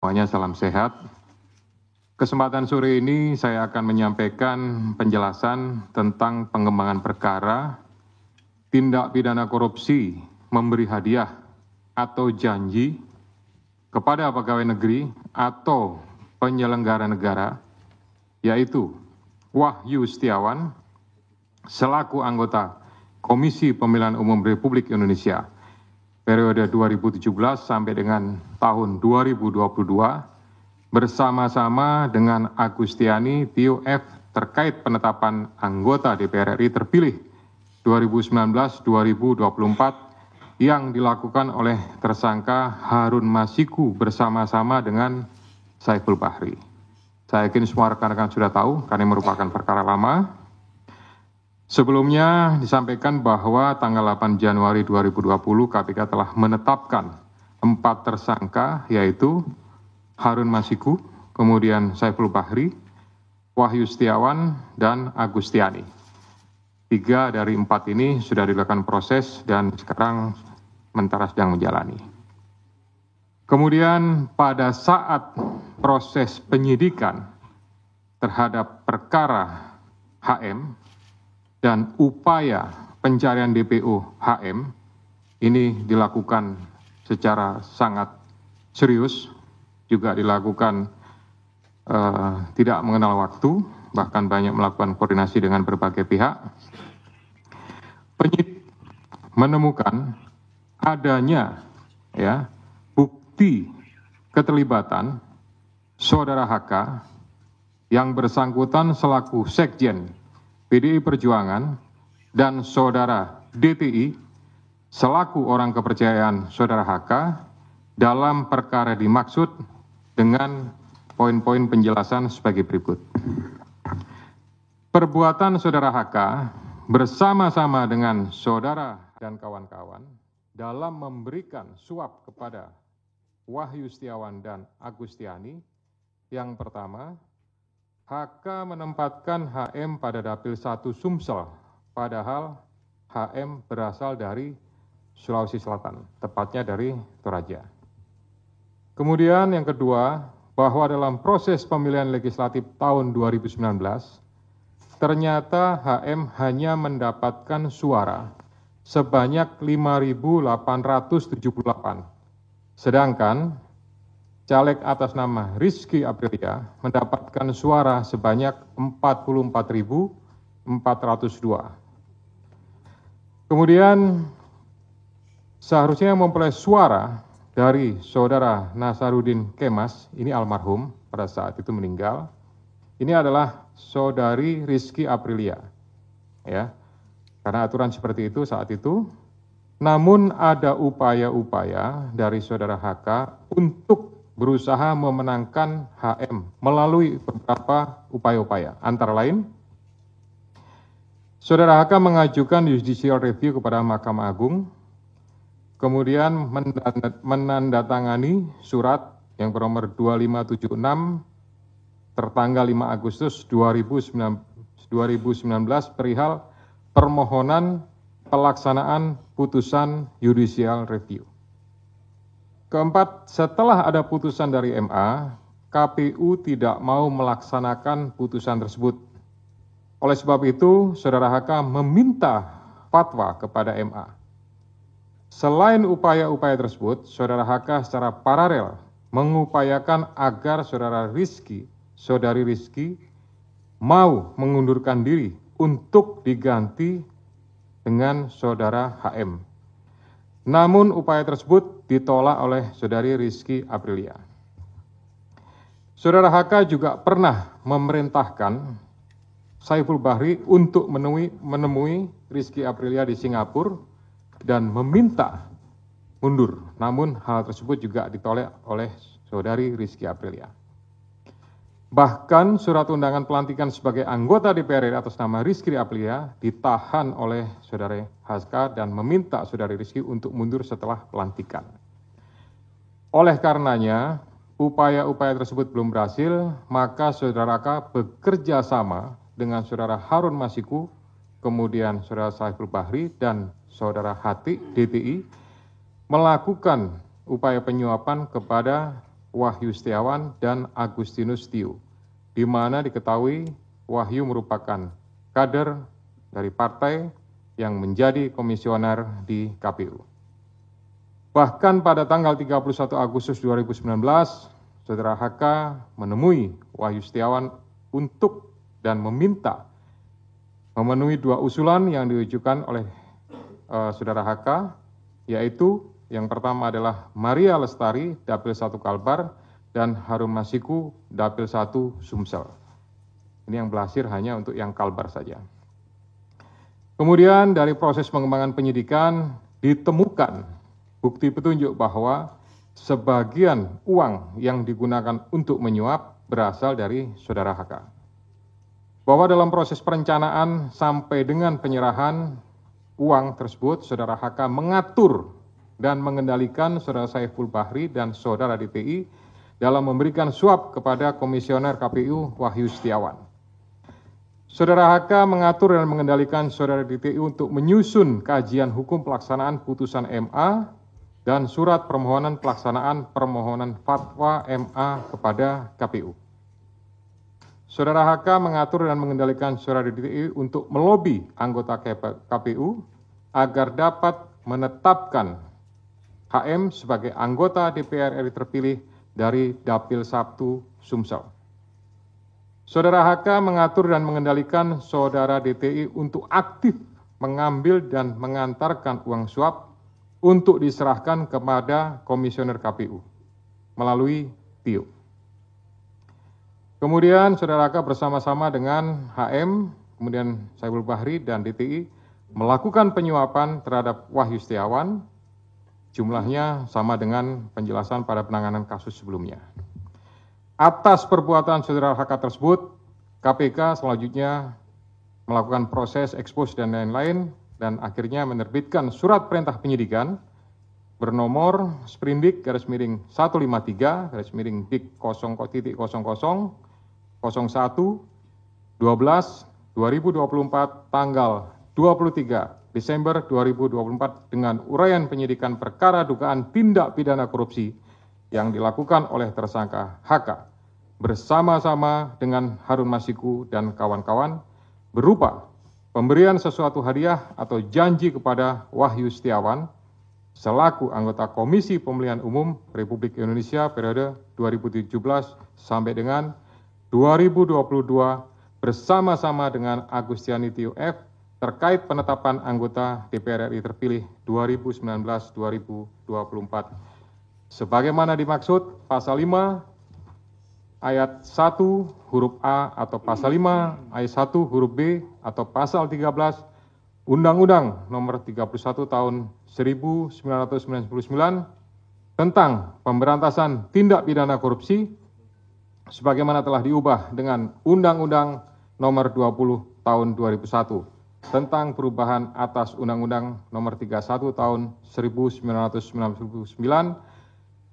Semuanya salam sehat. Kesempatan sore ini saya akan menyampaikan penjelasan tentang pengembangan perkara tindak pidana korupsi memberi hadiah atau janji kepada pegawai negeri atau penyelenggara negara, yaitu Wahyu Setiawan selaku anggota Komisi Pemilihan Umum Republik Indonesia periode 2017 sampai dengan tahun 2022 bersama-sama dengan Agustiani Tio F terkait penetapan anggota DPR RI terpilih 2019-2024 yang dilakukan oleh tersangka Harun Masiku bersama-sama dengan Saiful Bahri. Saya yakin semua rekan-rekan sudah tahu karena merupakan perkara lama. Sebelumnya disampaikan bahwa tanggal 8 Januari 2020 KPK telah menetapkan 4 tersangka yaitu Harun Masiku, kemudian Saiful Bahri, Wahyu Setiawan, dan Agustiani. 3 dari 4 ini sudah dilakukan proses dan sekarang sementara sedang menjalani. Kemudian pada saat proses penyidikan terhadap perkara HM dan upaya pencarian DPO HM ini dilakukan secara sangat serius, juga dilakukan tidak mengenal waktu, bahkan banyak melakukan koordinasi dengan berbagai pihak. Penyidik menemukan adanya bukti keterlibatan saudara HK yang bersangkutan selaku Sekjen PDI Perjuangan dan saudara DTI selaku orang kepercayaan saudara HK dalam perkara dimaksud dengan poin-poin penjelasan sebagai berikut. Perbuatan saudara HK bersama-sama dengan saudara dan kawan-kawan dalam memberikan suap kepada Wahyu Setiawan dan Agustiani. Yang pertama, HK menempatkan HM pada Dapil 1 Sumsel, padahal HM berasal dari Sulawesi Selatan, tepatnya dari Toraja. Kemudian yang kedua, bahwa dalam proses pemilihan legislatif tahun 2019, ternyata HM hanya mendapatkan suara sebanyak 5.878, sedangkan caleg atas nama Rizky Aprilia mendapatkan suara sebanyak 44.402. Kemudian seharusnya memperoleh suara dari saudara Nasaruddin Kemas, ini almarhum pada saat itu meninggal. Ini adalah saudari Rizky Aprilia, ya. Karena aturan seperti itu saat itu. Namun ada upaya-upaya dari saudara HK untuk berusaha memenangkan HM melalui beberapa upaya-upaya. Antara lain, saudara HK mengajukan judicial review kepada Mahkamah Agung, kemudian menandatangani surat yang bernomor 2576 tertanggal 5 Agustus 2019 perihal permohonan pelaksanaan putusan judicial review. Keempat, setelah ada putusan dari MA, KPU tidak mau melaksanakan putusan tersebut. Oleh sebab itu, saudara HK meminta fatwa kepada MA. Selain upaya-upaya tersebut, saudara HK secara paralel mengupayakan agar saudari Rizky mau mengundurkan diri untuk diganti dengan saudara HM. Namun upaya tersebut ditolak oleh saudari Rizky Aprilia. Saudara HK juga pernah memerintahkan Saiful Bahri untuk menemui Rizky Aprilia di Singapura dan meminta mundur. Namun hal tersebut juga ditolak oleh saudari Rizky Aprilia. Bahkan surat undangan pelantikan sebagai anggota DPR RI atas nama Rizky Aprilia ditahan oleh saudara HK dan meminta saudari Rizky untuk mundur setelah pelantikan. Oleh karenanya, upaya-upaya tersebut belum berhasil, maka saudara HK bekerja sama dengan saudara Harun Masiku, kemudian saudara Saiful Bahri dan saudara Hati DTI melakukan upaya penyuapan kepada Wahyu Setiawan dan Agustinus Tio, di mana diketahui Wahyu merupakan kader dari partai yang menjadi komisioner di KPU. Bahkan pada tanggal 31 Agustus 2019, Saudara HK menemui Wahyu Setiawan untuk dan meminta memenuhi dua usulan yang diajukan oleh Saudara HK, yaitu yang pertama adalah Maria Lestari, Dapil 1 Kalbar, dan Harun Masiku, Dapil 1 Sumsel. Ini yang berhasil hanya untuk yang Kalbar saja. Kemudian dari proses pengembangan penyidikan ditemukan bukti petunjuk bahwa sebagian uang yang digunakan untuk menyuap berasal dari Saudara HK. Bahwa dalam proses perencanaan sampai dengan penyerahan uang tersebut, Saudara HK mengatur dan mengendalikan Saudara Saiful Bahri dan Saudara DTI dalam memberikan suap kepada Komisioner KPU Wahyu Setiawan. Saudara HK mengatur dan mengendalikan Saudara DTI untuk menyusun kajian hukum pelaksanaan putusan MA dan surat permohonan pelaksanaan permohonan fatwa MA kepada KPU. Saudara HK mengatur dan mengendalikan Saudara DTI untuk melobi anggota KPU agar dapat menetapkan HM sebagai anggota DPR RI terpilih dari Dapil 1 Sumsel. Saudara HK mengatur dan mengendalikan Saudara DTI untuk aktif mengambil dan mengantarkan uang suap untuk diserahkan kepada Komisioner KPU melalui Tio. Kemudian Saudara HK bersama-sama dengan HM, kemudian Saiful Bahri dan DTI melakukan penyuapan terhadap Wahyu Setiawan, jumlahnya sama dengan penjelasan pada penanganan kasus sebelumnya. Atas perbuatan Saudara HK tersebut, KPK selanjutnya melakukan proses ekspos dan lain-lain dan akhirnya menerbitkan surat perintah penyidikan bernomor Sprindik /153/Dik 0.0001 12/2024 tanggal 23 Desember 2024 dengan uraian penyidikan perkara dugaan tindak pidana korupsi yang dilakukan oleh tersangka HK bersama-sama dengan Harun Masiku dan kawan-kawan berupa pemberian sesuatu hadiah atau janji kepada Wahyu Setiawan selaku anggota Komisi Pemilihan Umum Republik Indonesia periode 2017 sampai dengan 2022 bersama-sama dengan Agustiani Tio F terkait penetapan anggota DPR RI terpilih 2019-2024. Sebagaimana dimaksud pasal 5 ayat 1 huruf A atau pasal 5 ayat 1 huruf B atau pasal 13 Undang-Undang Nomor 31 Tahun 1999 tentang pemberantasan tindak pidana korupsi sebagaimana telah diubah dengan Undang-Undang Nomor 20 Tahun 2001 tentang perubahan atas Undang-Undang Nomor 31 Tahun 1999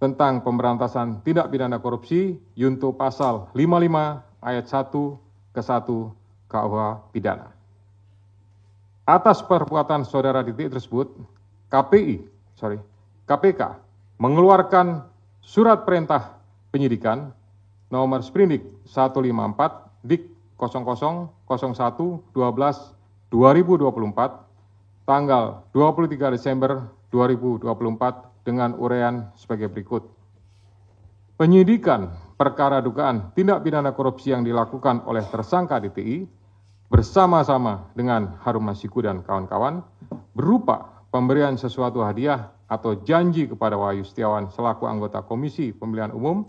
tentang pemberantasan tindak pidana korupsi junto pasal 55 ayat 1 ke 1 KUH pidana. Atas perbuatan Saudara DTI tersebut, KPK mengeluarkan surat perintah penyidikan nomor Sprindik 154 Dik 0001/12/2024 tanggal 23 Desember 2024 dengan uraian sebagai berikut. Penyidikan perkara dugaan tindak pidana korupsi yang dilakukan oleh tersangka DTI bersama-sama dengan Harun Masiku dan kawan-kawan berupa pemberian sesuatu hadiah atau janji kepada Wahyu Setiawan selaku anggota Komisi Pemilihan Umum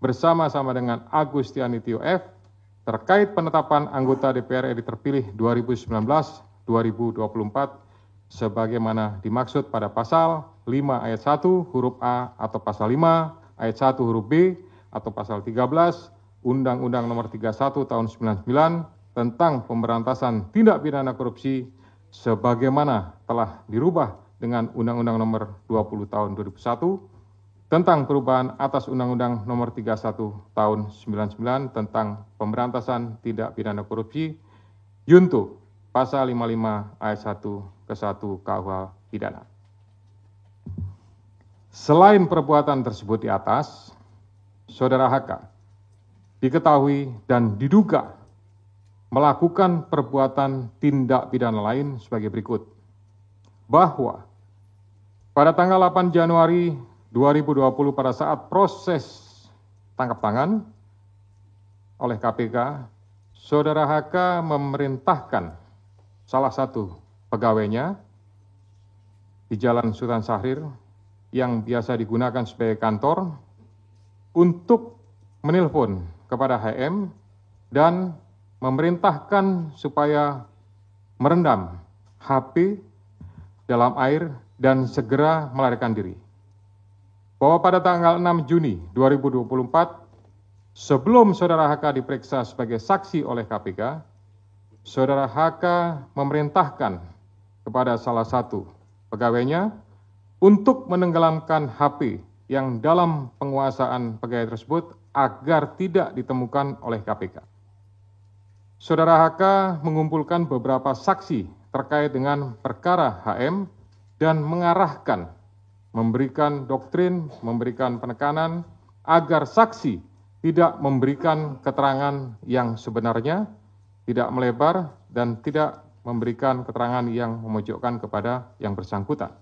bersama-sama dengan Agustiani Tio F terkait penetapan anggota DPR RI terpilih 2019-2024 sebagaimana dimaksud pada pasal 5 ayat 1 huruf A atau pasal 5 ayat 1 huruf B atau pasal 13 Undang-Undang Nomor 31 Tahun 99 tentang pemberantasan tindak pidana korupsi sebagaimana telah dirubah dengan Undang-Undang Nomor 20 Tahun 2001 tentang perubahan atas Undang-Undang Nomor 31 Tahun 99 tentang pemberantasan tindak pidana korupsi junto pasal 55 ayat 1 ke 1 KUH pidana. Selain perbuatan tersebut di atas, Saudara HK diketahui dan diduga melakukan perbuatan tindak pidana lain sebagai berikut. Bahwa pada tanggal 8 Januari 2020 pada saat proses tangkap tangan oleh KPK, Saudara HK memerintahkan salah satu pegawainya di Jalan Sultan Syahrir yang biasa digunakan sebagai kantor untuk menelpon kepada HM dan memerintahkan supaya merendam HP dalam air dan segera melarikan diri. Bahwa pada tanggal 6 Juni 2024, sebelum Saudara HK diperiksa sebagai saksi oleh KPK, Saudara HK memerintahkan kepada salah satu pegawainya untuk menenggelamkan HP yang dalam penguasaan pegawai tersebut agar tidak ditemukan oleh KPK. Saudara HK mengumpulkan beberapa saksi terkait dengan perkara HM dan mengarahkan, memberikan doktrin, memberikan penekanan agar saksi tidak memberikan keterangan yang sebenarnya, tidak melebar, dan tidak memberikan keterangan yang memojokkan kepada yang bersangkutan.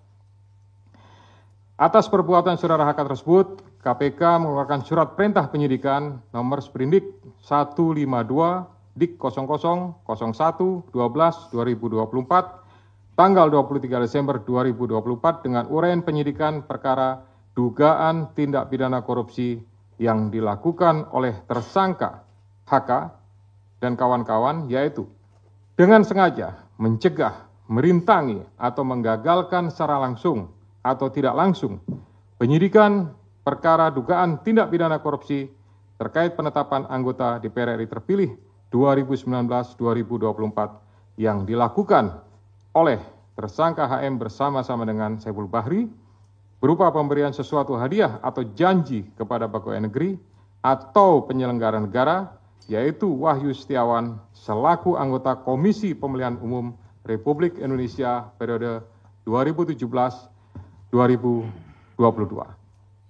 Atas perbuatan Saudara HK tersebut, KPK mengeluarkan surat perintah penyidikan nomor Sprindik 152-01-12-2024 tanggal 23 Desember 2024 dengan uraian penyidikan perkara dugaan tindak pidana korupsi yang dilakukan oleh tersangka HK dan kawan-kawan, yaitu dengan sengaja mencegah, merintangi, atau menggagalkan secara langsung atau tidak langsung penyidikan perkara dugaan tindak pidana korupsi terkait penetapan anggota DPR RI terpilih 2019-2024 yang dilakukan oleh tersangka HM bersama-sama dengan Saiful Bahri berupa pemberian sesuatu hadiah atau janji kepada pegawai negeri atau penyelenggara negara, yaitu Wahyu Setiawan selaku anggota Komisi Pemilihan Umum Republik Indonesia periode 2017-2022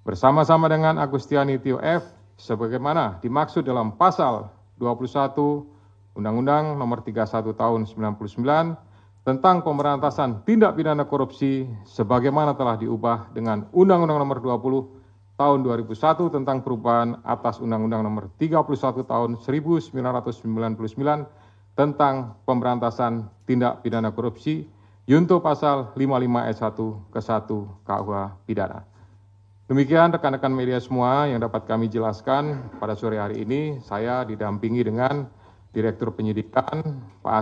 bersama-sama dengan Agustiani Tio F sebagaimana dimaksud dalam pasal 21 Undang-Undang Nomor 31 Tahun 99 tentang pemberantasan tindak pidana korupsi sebagaimana telah diubah dengan Undang-Undang Nomor 20 Tahun 2001 tentang perubahan atas Undang-Undang Nomor 31 Tahun 1999 tentang pemberantasan tindak pidana korupsi junto pasal 55 ayat 1 ke 1 KUH pidana. Demikian rekan-rekan media semua yang dapat kami jelaskan pada sore hari ini. Saya didampingi dengan Direktur Penyidikan Pak